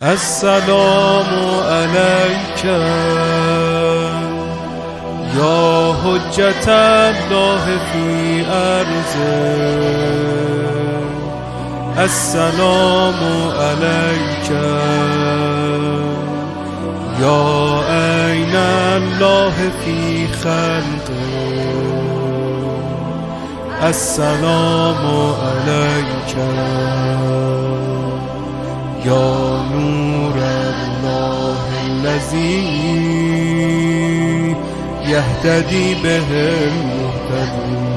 السلام عليك يا حجة الله في أرضه. السلام عليك يا عين الله في خلقه. السلام عليك يا نور الله الذي يهتدي به المهتدون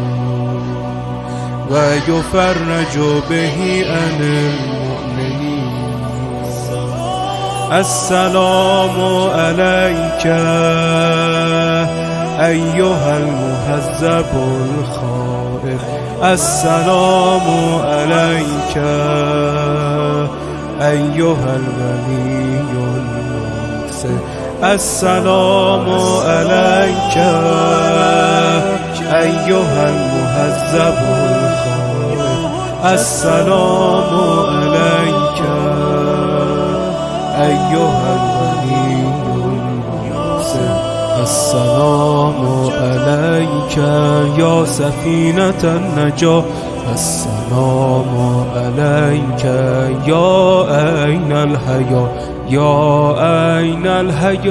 ويفرج به عن المؤمنين. السلام عليك أيها المهذب الخائف. السلام عليك أيها الغني المنصف. السلام عليك أيها المهذب الخائف. السلام عليك أيها الغني المنصف. السلام عليك يا سفينة النجاة. السلام عليك يا أين الحياة. يا أين الحياة.